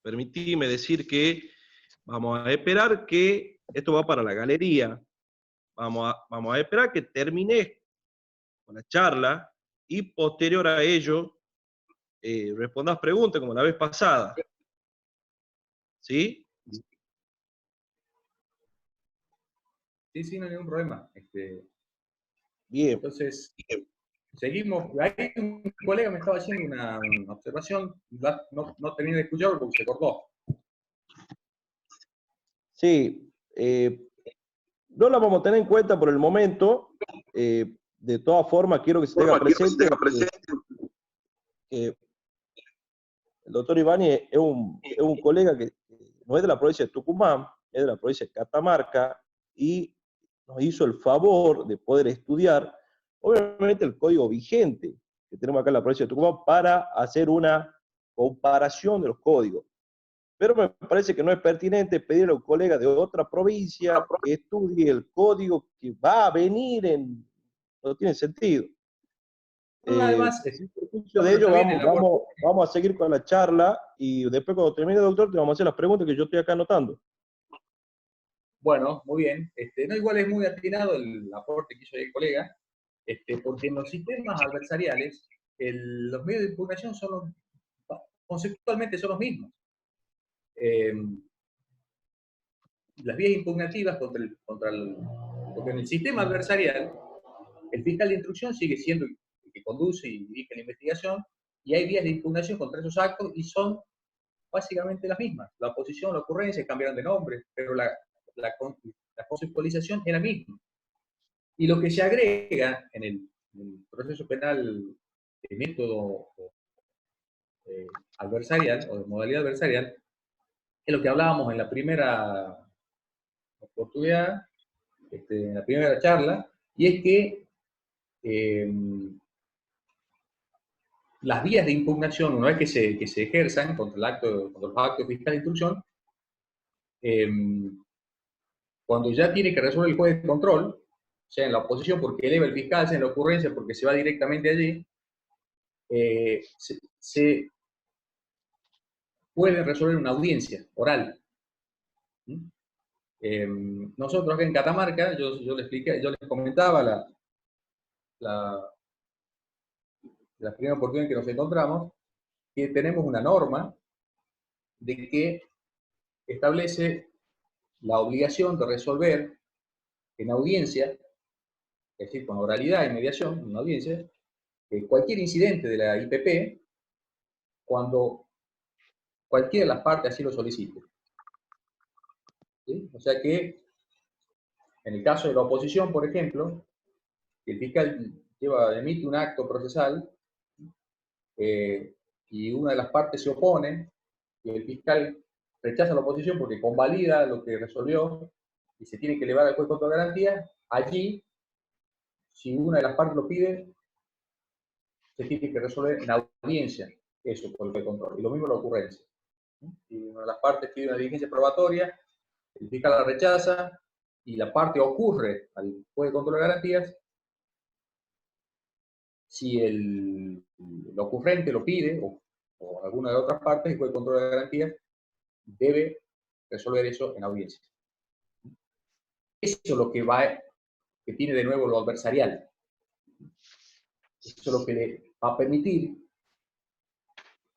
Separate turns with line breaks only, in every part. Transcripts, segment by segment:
permitime decir que vamos a esperar que esto va para la galería. Vamos a esperar que termine con la charla y posterior a ello respondas preguntas como la vez pasada. ¿Sí?
Sí, no hay ningún problema.
Bien.
Entonces, seguimos. Ahí un colega me estaba haciendo una observación, no terminé de escucharlo porque se cortó.
Sí, no la vamos a tener en cuenta por el momento. De todas formas, quiero que se tenga presente que el doctor Ivani es un colega que no es de la provincia de Tucumán, es de la provincia de Catamarca, y nos hizo el favor de poder estudiar, obviamente, el código vigente que tenemos acá en la provincia de Tucumán para hacer una comparación de los códigos. Pero me parece que no es pertinente pedirle a un colega de otra provincia que estudie el código que va a venir no tiene sentido.
Además,
De ello vamos a seguir con la charla y después cuando termine, doctor, te vamos a hacer las preguntas que yo estoy acá anotando.
Bueno, muy bien. No, igual es muy atinado el aporte que hizo el colega, porque en los sistemas adversariales los medios de impugnación conceptualmente son los mismos. Las vías impugnativas porque en el sistema adversarial el fiscal de instrucción sigue siendo el que conduce y dirige la investigación, y hay vías de impugnación contra esos actos y son básicamente las mismas. La oposición, la ocurrencia cambiaron de nombre, pero la conceptualización es la misma. Y lo que se agrega en el proceso penal de método adversarial o de modalidad adversarial es lo que hablábamos en la primera oportunidad, en la primera charla, y es que las vías de impugnación, una vez que se ejerzan contra los actos fiscales de instrucción, cuando ya tiene que resolver el juez de control, sea en la oposición porque eleva el fiscal, sea en la ocurrencia porque se va directamente allí, se puede resolver una audiencia oral. Nosotros acá en Catamarca, yo les comentaba la primera oportunidad en que nos encontramos, que tenemos una norma de que establece la obligación de resolver en audiencia, es decir, con oralidad y mediación, en una audiencia, cualquier incidente de la IPP cuando cualquiera de las partes así lo solicite. ¿Sí? O sea que, en el caso de la oposición, por ejemplo, el fiscal emite un acto procesal y una de las partes se opone y el fiscal rechaza la oposición porque convalida lo que resolvió y se tiene que elevar al juez contra garantía, allí, si una de las partes lo pide, se tiene que resolver en audiencia eso por el juez de control. Y lo mismo la ocurrencia. Si una de las partes pide una diligencia probatoria, el fiscal la rechaza y la parte ocurre al juez de control de garantías, si el ocurrente lo pide, o alguna de las otras partes, el juez de control de garantías debe resolver eso en audiencia. Eso es lo que tiene de nuevo lo adversarial. Eso es lo que le va a permitir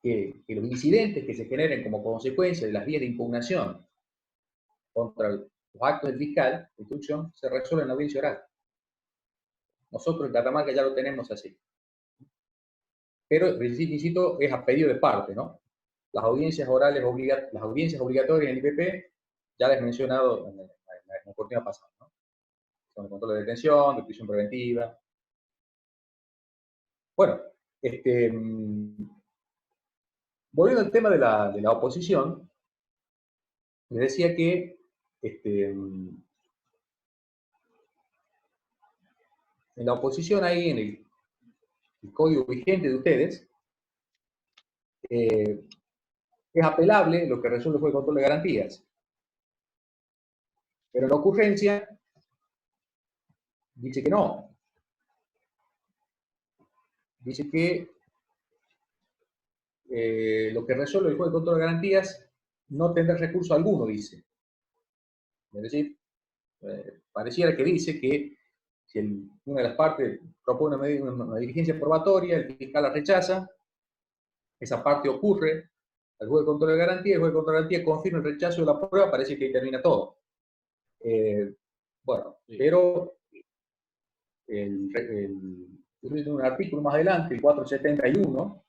que los incidentes que se generen como consecuencia de las vías de impugnación contra los actos del fiscal de instrucción se resuelven en la audiencia oral. Nosotros en Catamarca ya lo tenemos así. Pero, insisto, es a pedido de parte, ¿no? Las audiencias orales las audiencias obligatorias en el IPP, ya les he mencionado en la oportunidad pasada, ¿no? Son de control de detención, de prisión preventiva. Bueno, volviendo al tema de la oposición, les decía que en la oposición ahí, en el código vigente de ustedes, es apelable lo que resuelve el juez de control de garantías. Pero en la ocurrencia dice que no. Dice que lo que resuelve el juez de control de garantías no tendrá recurso alguno, dice. Es decir, pareciera que dice que si una de las partes propone una diligencia probatoria, el fiscal la rechaza, esa parte ocurre al juez de control de garantía, el juez de control de garantía confirma el rechazo de la prueba, parece que ahí termina todo. Bueno, sí. Pero un artículo más adelante, el 471,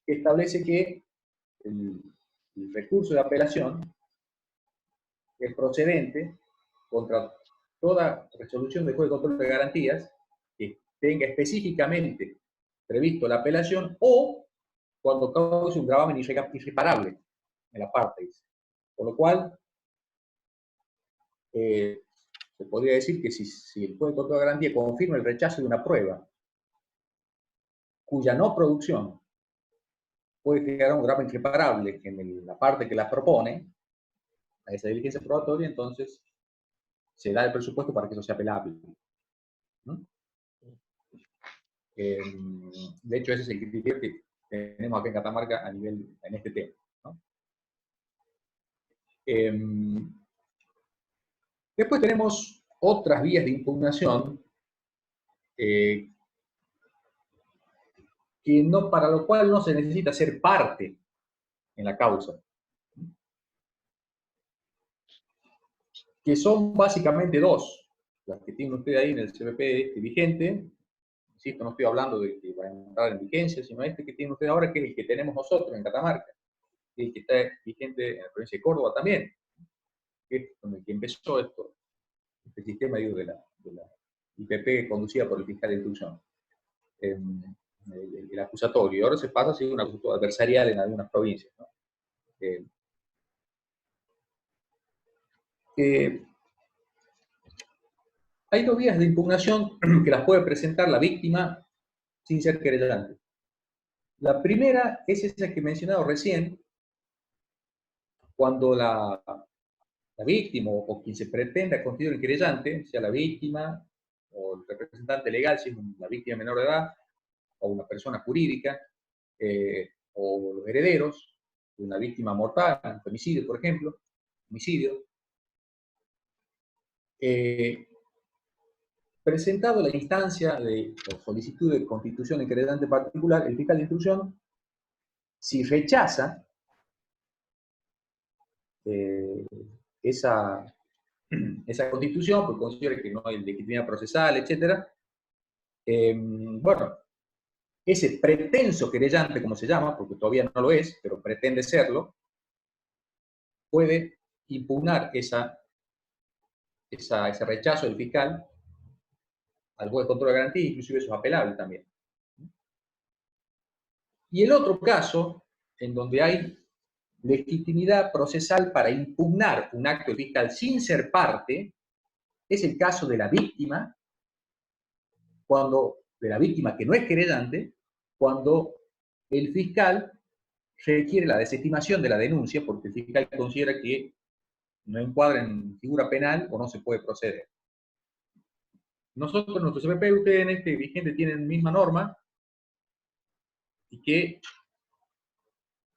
que establece que el recurso de apelación es procedente contra toda resolución del juez de control de garantías que tenga específicamente previsto la apelación o cuando cause un gravamen irreparable en la parte. Por lo cual, se podría decir que si el juez de control de garantía confirma el rechazo de una prueba cuya no producción puede generar un gravamen irreparable en la parte que la propone, a esa diligencia probatoria, entonces se da el presupuesto para que eso sea apelable. ¿No? De hecho, ese es el criterio que tenemos acá en Catamarca en este tema. ¿No? Después tenemos otras vías de impugnación para lo cual no se necesita ser parte en la causa, que son básicamente dos, las que tiene usted ahí en el CPP vigente. Insisto, no estoy hablando de que va a entrar en vigencia, sino este que tiene usted ahora, que es el que tenemos nosotros en Catamarca, y el que está vigente en la provincia de Córdoba también, que es con el que empezó este sistema de la IPP conducida por el fiscal de instrucción, el acusatorio. Y ahora se pasa a ser un acusatorio adversarial en algunas provincias. ¿No? Hay dos vías de impugnación que las puede presentar la víctima sin ser querellante. La primera es esa que he mencionado recién, cuando la víctima o quien se pretenda constituir el querellante, sea la víctima o el representante legal, si es la víctima menor de edad, o una persona jurídica, o los herederos de una víctima mortal, un femicidio, por ejemplo, homicidio, presentado la instancia o solicitud de constitución de querellante particular, el fiscal de instrucción, si rechaza esa constitución, porque considera que no hay legitimidad procesal, etc. Bueno, ese pretenso querellante, como se llama, porque todavía no lo es, pero pretende serlo, puede impugnar ese rechazo del fiscal al juez de control de garantía, inclusive eso es apelable también. Y el otro caso, en donde hay legitimidad procesal para impugnar un acto del fiscal sin ser parte, es el caso de la víctima, de la víctima que no es querellante, cuando el fiscal requiere la desestimación de la denuncia porque el fiscal considera que no encuadra en figura penal o no se puede proceder. Nosotros, nuestro CPP, ustedes en este vigente tienen misma norma y que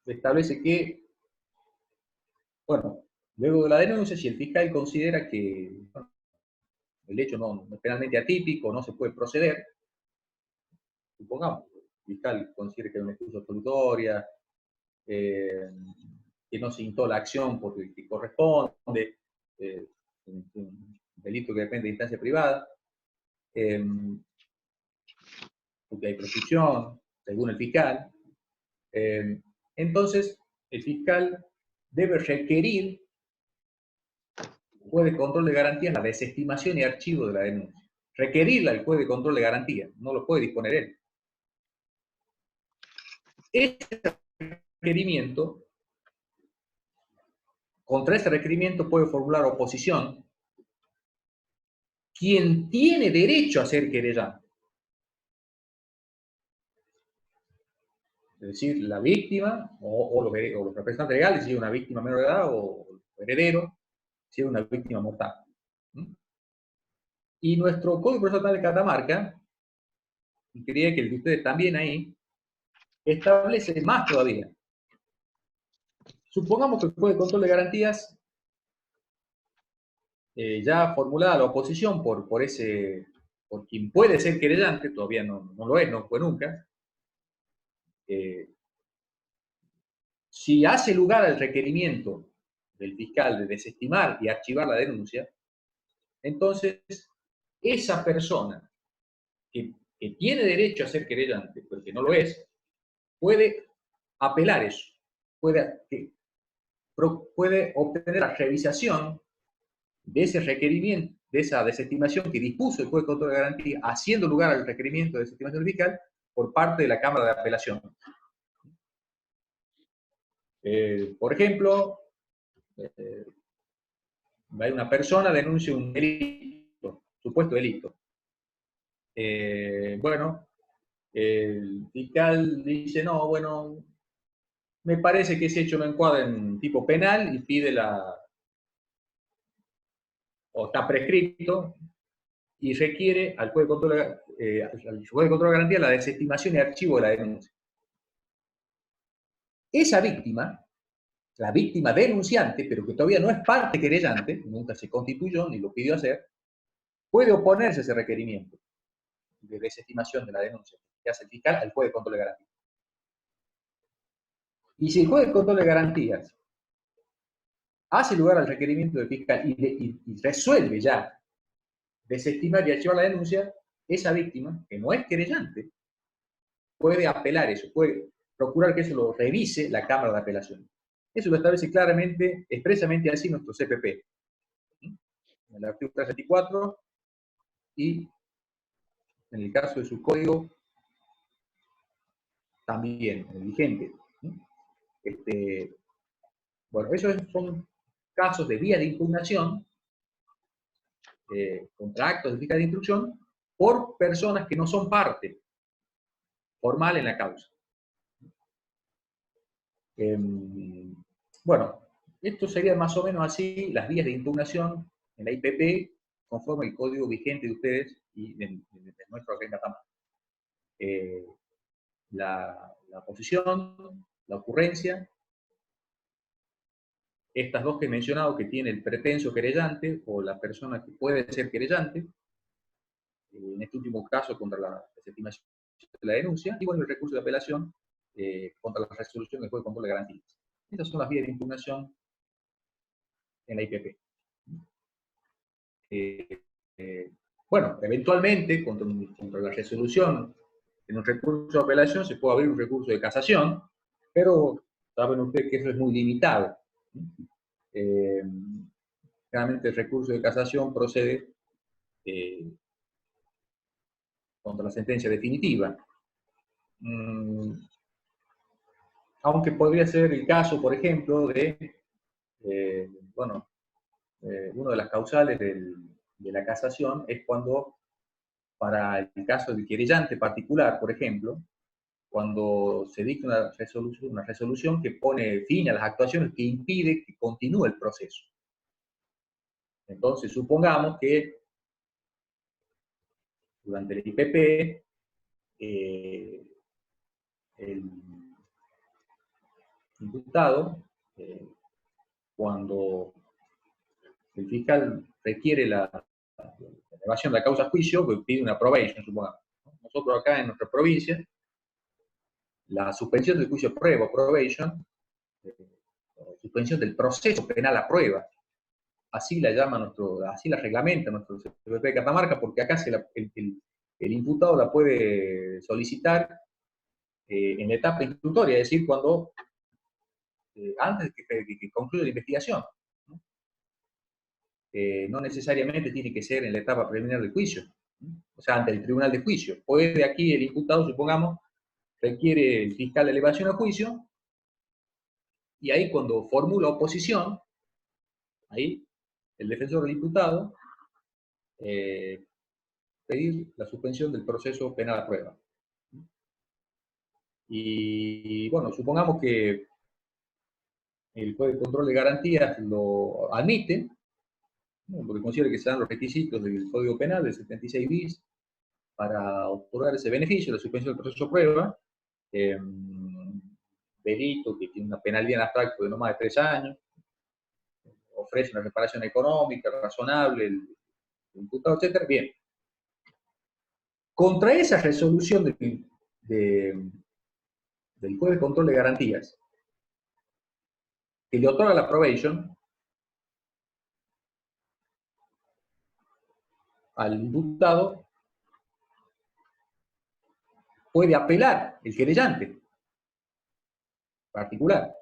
establece que, bueno, luego de la denuncia, si el fiscal considera que bueno, el hecho no es penalmente atípico, no se puede proceder, supongamos, el fiscal considera que hay una excusa absolutoria, que no se instó la acción porque corresponde, un delito que depende de instancia privada, porque hay prescripción, según el fiscal. Entonces, el fiscal debe requerir al juez de control de garantías la desestimación y archivo de la denuncia. Requerirla al juez de control de garantías, no lo puede disponer él. Este requerimiento, contra ese requerimiento puede formular oposición quien tiene derecho a ser querellante. Es decir, la víctima o los representantes legales, si es una víctima menor de edad, o heredero, si es una víctima mortal. Y nuestro Código Procesal de Catamarca, y quería que el de ustedes también ahí, establece más todavía. Supongamos que el juez de control de garantías, ya formulada la oposición por quien puede ser querellante, todavía no lo es, no fue nunca, si hace lugar al requerimiento del fiscal de desestimar y archivar la denuncia, entonces esa persona que tiene derecho a ser querellante, pero que no lo es, puede apelar eso, puede obtener la revisación de ese requerimiento, de esa desestimación que dispuso el juez de control de garantía, haciendo lugar al requerimiento de desestimación fiscal por parte de la Cámara de Apelación. Por ejemplo, hay una persona denuncia un delito, supuesto delito. Bueno, el fiscal dice, no, bueno, me parece que ese hecho no encuadra en tipo penal y pide o está prescrito, y requiere al juez de control de garantía la desestimación y archivo de la denuncia. Esa víctima, la víctima denunciante, pero que todavía no es parte querellante, nunca se constituyó ni lo pidió hacer, puede oponerse a ese requerimiento de desestimación de la denuncia que hace el fiscal al juez de control de garantías. Y si el juez de control de garantías hace lugar al requerimiento del fiscal y resuelve ya desestimar y archivar la denuncia, esa víctima, que no es querellante, puede apelar eso, puede procurar que eso lo revise la Cámara de Apelación. Eso lo establece claramente, expresamente así nuestro CPP. En el artículo 324 y en el caso de su código también, el vigente. Bueno, esos son casos de vía de impugnación contra actos de fiscal de instrucción por personas que no son parte formal en la causa. Bueno, esto sería más o menos así las vías de impugnación en la IPP conforme el código vigente de ustedes y de nuestro acá en Catamarca. La posición, la ocurrencia, estas dos que he mencionado que tiene el pretenso querellante o la persona que puede ser querellante, en este último caso contra la desestimación de la denuncia, y bueno, el recurso de apelación contra la resolución del juez de control de garantías. Estas son las vías de impugnación en la IPP. Bueno, eventualmente, contra la resolución en un recurso de apelación se puede abrir un recurso de casación, pero saben ustedes que eso es muy limitado. Generalmente el recurso de casación procede contra la sentencia definitiva. Aunque podría ser el caso, por ejemplo, de, una de las causales de la casación es cuando, para el caso del querellante particular, por ejemplo, cuando se dicta una resolución que pone fin a las actuaciones que impide que continúe el proceso. Entonces, supongamos que durante el IPP, el imputado, cuando el fiscal requiere la elevación de la causa a juicio, pues pide una probation, supongamos. Nosotros acá en nuestra provincia, la suspensión del juicio prueba, probation, suspensión del proceso penal a prueba, así la llama así la reglamenta nuestro CPP de Catamarca, porque acá el imputado la puede solicitar en la etapa instructoria, es decir, cuando antes de que concluya la investigación. No necesariamente tiene que ser en la etapa preliminar del juicio, o sea, ante el tribunal de juicio. Puede aquí el imputado, supongamos, requiere el fiscal de elevación a juicio, y ahí cuando formula oposición, ahí el defensor del imputado pedir la suspensión del proceso penal a prueba. Y bueno, supongamos que el juez de control de garantías lo admite, ¿no? Porque considera que se dan los requisitos del Código Penal del 76 bis para otorgar ese beneficio, la suspensión del proceso a prueba. De delito que tiene una penalidad en abstracto de no más de 3 años, ofrece una reparación económica razonable, el imputado, etc. Bien. Contra esa resolución del juez de control de garantías, que le otorga la probation al imputado, puede apelar el querellante particular.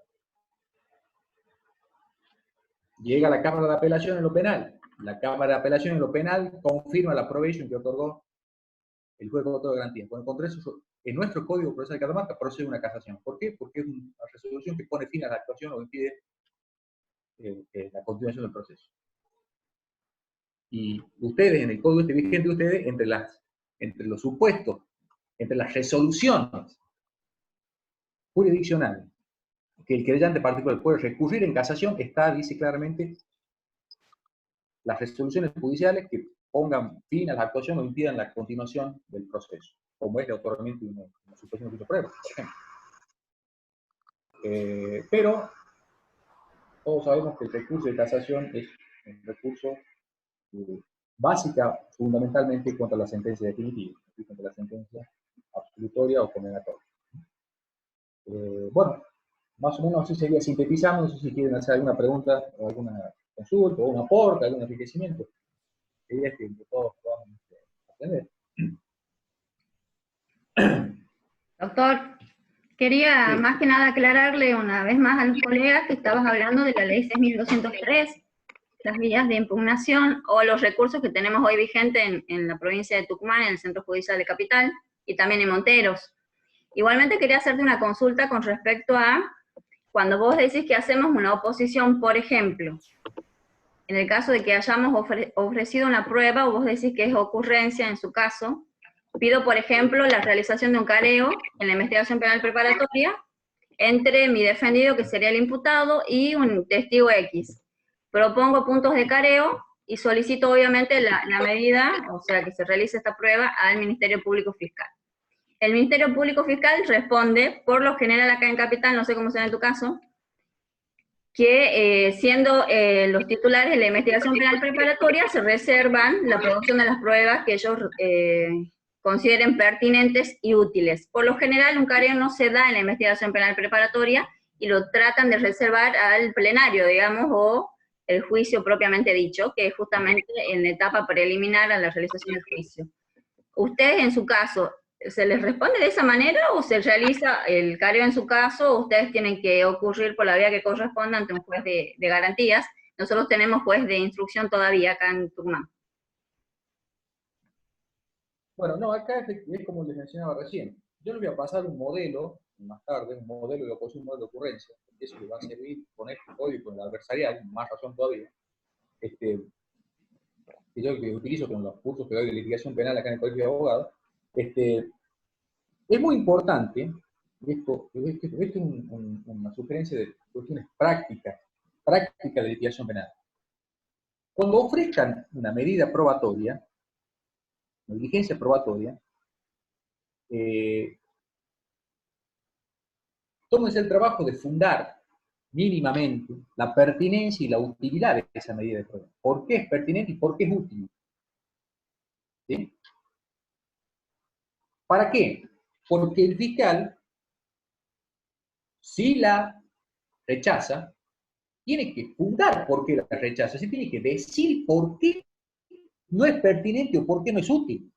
Llega a la Cámara de Apelación en lo penal. La Cámara de Apelación en lo penal confirma la probation que otorgó el juez de control de garantías. Bueno, contra eso, en nuestro Código Procesal de Catamarca procede una casación. ¿Por qué? Porque es una resolución que pone fin a la actuación o impide la continuación del proceso. Y ustedes, en el código vigente, ustedes, entre los supuestos, entre las resoluciones jurisdiccionales que el querellante particular puede recurrir en casación, dice claramente, las resoluciones judiciales que pongan fin a la actuación o impidan la continuación del proceso, como es el otorgamiento de una suspensión de juicio prueba, por ejemplo. Pero todos sabemos que el recurso de casación es un recurso básica fundamentalmente contra la sentencia definitiva, contra la sentencia absolutoria o condenatoria. Bueno, más o menos así sería sintetizando. No sé si quieren hacer alguna pregunta o alguna consulta o un aporte, algún enriquecimiento. La idea es que todos podamos aprender.
Doctor, quería
Sí.
más que nada aclararle una vez más a los colegas que estabas hablando de la ley 6203, las vías de impugnación o los recursos que tenemos hoy vigentes en la provincia de Tucumán, en el Centro Judicial de Capital, y también en Monteros. Igualmente quería hacerte una consulta con respecto a cuando vos decís que hacemos una oposición, por ejemplo, en el caso de que hayamos ofrecido una prueba, o vos decís que es ocurrencia en su caso, pido, por ejemplo, la realización de un careo en la investigación penal preparatoria entre mi defendido, que sería el imputado, y un testigo X. Propongo puntos de careo y solicito, obviamente, la medida, o sea, que se realice esta prueba al Ministerio Público Fiscal. El Ministerio Público Fiscal responde, por lo general acá en Capital, no sé cómo será en tu caso, que siendo los titulares de la investigación penal preparatoria, se reservan la producción de las pruebas que ellos consideren pertinentes y útiles. Por lo general, un careo no se da en la investigación penal preparatoria y lo tratan de reservar al plenario, digamos, o el juicio propiamente dicho, que es justamente en la etapa preliminar a la realización del juicio. ¿Ustedes, en su caso, se les responde de esa manera o se realiza el careo en su caso, o ustedes tienen que ocurrir por la vía que corresponda ante un juez de garantías? Nosotros tenemos juez de instrucción todavía acá en Tucumán.
Bueno, no, acá es como les mencionaba recién. Yo les voy a pasar un modelo, más tarde, un modelo de oposición, un modelo de ocurrencia. Eso les va a servir con este código, con el adversarial, más razón todavía. Que yo que utilizo con los cursos que doy de litigación penal acá en el Colegio de Abogados. Es muy importante, esto es una sugerencia de cuestiones prácticas de litigación penal. Cuando ofrezcan una medida probatoria, una diligencia probatoria, tómense el trabajo de fundar mínimamente la pertinencia y la utilidad de esa medida de prueba. ¿Por qué es pertinente y por qué es útil? ¿Sí? ¿Para qué? Porque el fiscal, si la rechaza, tiene que fundar por qué la rechaza, se tiene que decir por qué no es pertinente o por qué no es útil.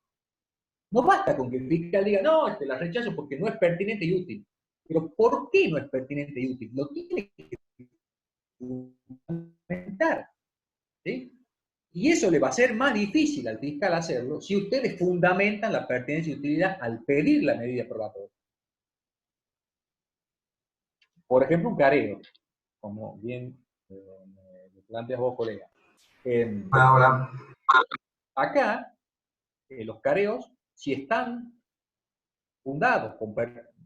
No basta con que el fiscal diga, no, la rechazo porque no es pertinente y útil. Pero ¿por qué no es pertinente y útil? Lo tiene que fundamentar. ¿Sí? Y eso le va a ser más difícil al fiscal hacerlo si ustedes fundamentan la pertinencia y utilidad al pedir la medida probatoria. Por ejemplo, un careo, como bien me planteas vos, colega.
Ahora,
Acá, los careos, si están fundados,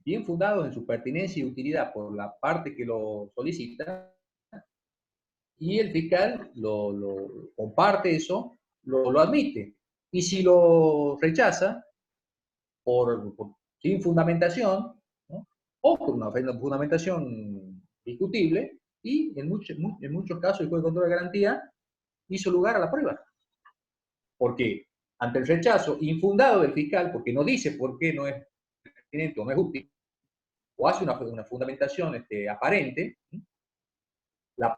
bien fundados en su pertinencia y utilidad por la parte que lo solicita, y el fiscal lo comparte eso, lo admite. Y si lo rechaza, sin fundamentación, ¿no? o por una fundamentación discutible, y en muchos casos el juez de control de garantía hizo lugar a la prueba. ¿Por qué? Ante el rechazo infundado del fiscal, porque no dice por qué no es pertinente o no es útil, o hace una fundamentación aparente, la